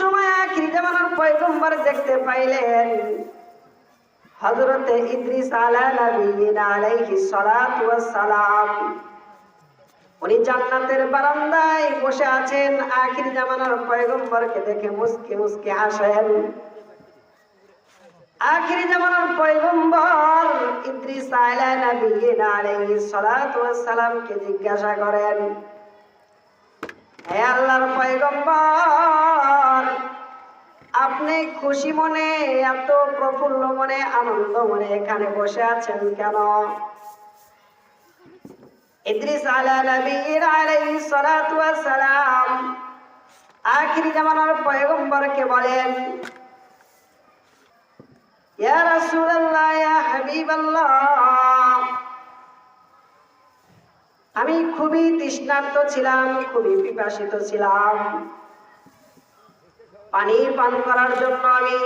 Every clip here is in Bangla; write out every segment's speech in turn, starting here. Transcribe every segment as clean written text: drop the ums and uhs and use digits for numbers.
সময় আখিরি জামানার পয়গম্বর দেখতে পাইলেন হযরতে ইদ্রিস আলাইহিস সালাতু ওয়াস সালাম। উনি জান্নাতের বারান্দায় বসে আছেন, আখিরি জামানার পয়গম্বরকে দেখে মুস্কি মুস্কি হাসেন। আখিরি জামানার পয়গম্বর ইদ্রিস আলাইহিস সালাতু ওয়াস সালামকে জিজ্ঞাসা করেন, হে আল্লাহর পয়গম্বর, আপনি খুশি মনে, এত প্রফুল্ল মনে, আনন্দ মনে এখানে বসে আছেন কেন? ইদ্রিস আলাইহিস সালাতু ওয়াস সালাম আখিরি জামানার পয়গম্বরকে বলেন, ইয়া রাসূলুল্লাহ, ইয়া হাবিবাল্লাহ, আমি খুবই তৃষ্ণার্ত ছিলাম, খুবই পিপাসিত ছিলাম। পানি পান করার জন্য আমি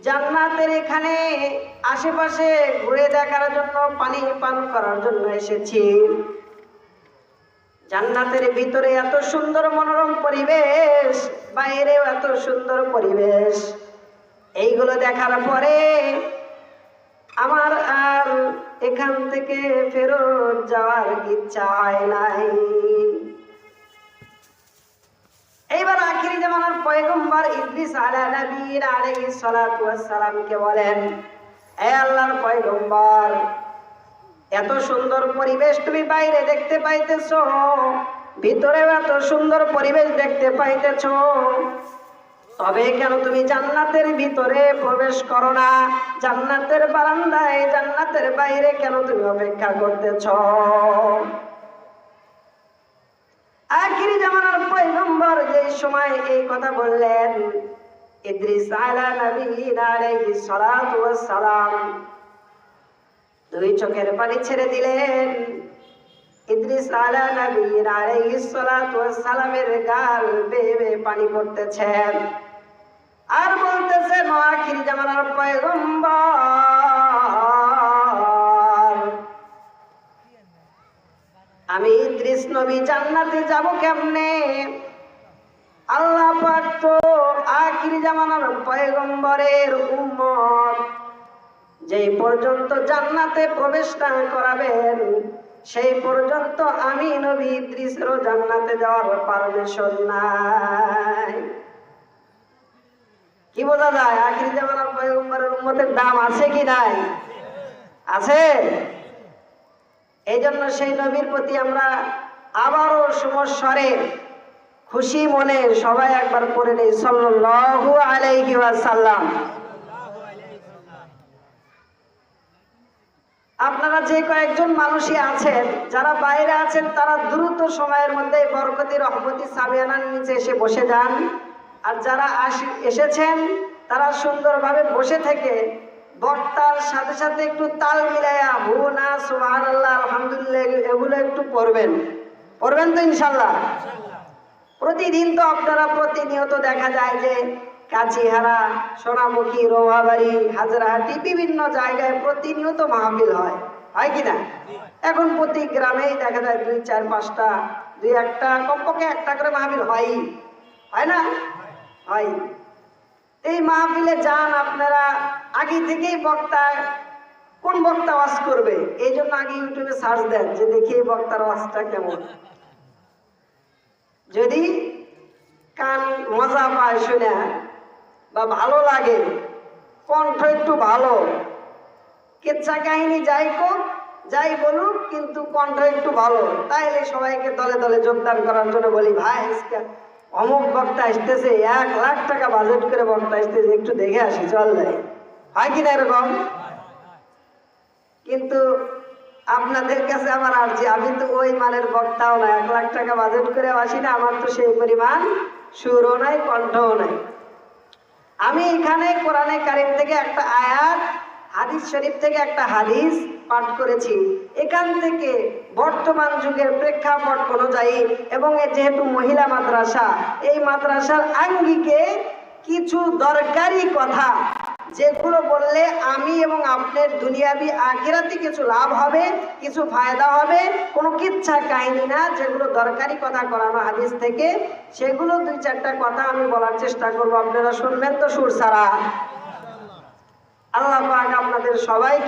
জান্নাতের এখানে আশেপাশে ঘুরে দেখার জন্য, পানি পান করার জন্য এসেছি। জান্নাতের ভিতরে এত সুন্দর মনোরম পরিবেশ, বাইরেও এত সুন্দর পরিবেশ, এইগুলো দেখার পরে আমার আর এখান থেকে ফেরত যাওয়ার ইচ্ছা হয় নাই। এইবার আখিরি জামানার পয়গম্বর ইদ্রিস আলাইহিস সালাতু ওয়াস সালামকে বলেন, হে আল্লাহর পয়গম্বর, এত সুন্দর পরিবেশ তুমি বাইরে দেখতে পাইতেছো, ভিতরেও এত সুন্দর পরিবেশ দেখতে পাইতেছো, তবে কেন তুমি জান্নাতের ভিতরে প্রবেশ করো না? জান্নাতের বারান্দায়, জান্নাতের বাইরে কেন তুমি অপেক্ষা করতেছো? আখিরি জামানার পয়গম্বর যে সময় এই কথা বললেন, ইদ্রিস আলাইহিস সালাতু ওয়াস সালাম দুই চোখের পানি ছেড়ে দিলেন। ইদ্রিস আলাইহিস সালাতু ওয়াস সালামের গাল বেয়ে বেয়ে পানি পড়তেছে, আর বলতেছে, আখিরি জামানার পয়গম্বর, আমি ইদ্রিস নবী জান্নাতে যাব কেমনে? আল্লাহ পাক তো আখিরি জামানার পয়গম্বরের উম্মত যেই পর্যন্ত জান্নাতে প্রবেশ না করাবেন, সেই পর্যন্ত আমি নবী ইদ্রিসেরও জান্নাতে যাওয়ার পারমিশন নাই। কি বোঝা যায়? আখিরি জামানার পয়গম্বরের উম্মতের দাম আছে কি নাই? আছে। এই জন্য সেই নবীর প্রতি আমরা আবারও সমস্বরে খুশি মনে সবাই একবার পড়ে নেই, সাল্লাল্লাহু আলাইহি ওয়াসাল্লাম। আপনারা যে কয়েকজন মানুষই আছেন, যারা বাইরে আছেন, তারা দ্রুত সময়ের মধ্যে বরকতি রহমতি সামিয়ানার নিচে এসে বসে যান। আর যারা এসেছেন তারা সুন্দরভাবে বসে থেকে বক্তার সাথে সাথে একটু তাল মিলাইয়া হু না সুবহানাল্লাহ আলহামদুলিল্লাহ এগুলো একটু পড়বেন তো ইনশাল্লাহ। প্রতিদিন তো আপনারা প্রতিনিয়ত দেখা যায় যে কাছিহারা, সোনামুখী, রোহাবাড়ি, হাজরাহাটি বিভিন্ন জায়গায় প্রতিনিয়ত মাহফিল হয় কিনা? এখন প্রতি গ্রামেই দেখা যায় 2, 4, 5টা, 2, 1টা, কমপক্ষে একটা করে মাহফিল হয় না? হয়। এই মাহফিলে যান আপনারা, আগে থেকেই বক্তা, কোন বক্তা ওয়াজ করবে এই জন্য আগে ইউটিউবে সার্চ দেন যে দেখি এই বক্তার ওয়াজটা কেমন। যদি কান মজা পায় শুনে বা ভালো লাগে, কণ্ঠ একটু ভালো, কেচ্ছা কাহিনী যাই বলুক, কিন্তু কণ্ঠ একটু ভালো, তাইলে সবাইকে দলে দলে যোগদান করার জন্য বলি, ভাই অমুক বক্তা আসতেছে, 1 লাখ টাকা বাজেট করে বক্তা আসতেছে, একটু দেখে আসি, চল যায়। হয় কিনা এরকম? কিন্তু আপনাদের কাছে আমার আর্জি, আমি তো ওই মানের বক্তাও না, 1 লাখ টাকা বাজেট করে আসি না, আমার তো সেই পরিমাণ সুরও নাই, কণ্ঠও নাই। আমি এখানে কোরআনে কারীম থেকে একটা আয়াত, হাদিস শরীফ থেকে একটা হাদিস পাঠ করেছি। এখান থেকে বর্তমান যুগের প্রেক্ষাপট অনুযায়ী এবং যেহেতু মহিলা মাদ্রাসা, এই মাদ্রাসার আঙ্গিকে কিছু দরকারি কথা যেগুলো বললে আমি এবং আপনার দুনিয়াবি আখিরাতে কিছু লাভ হবে, কিছু ফায়দা হবে, কোনো কিচ্ছা কাহিনী না, যেগুলো দরকারি কথা করানো হাদিস থেকে, সেগুলো 2-4টা কথা আমি বলার চেষ্টা করব, আপনারা শুনবেন তো সুর ছাড়া। আল্লাহ পাক আপনাদের সবাইকে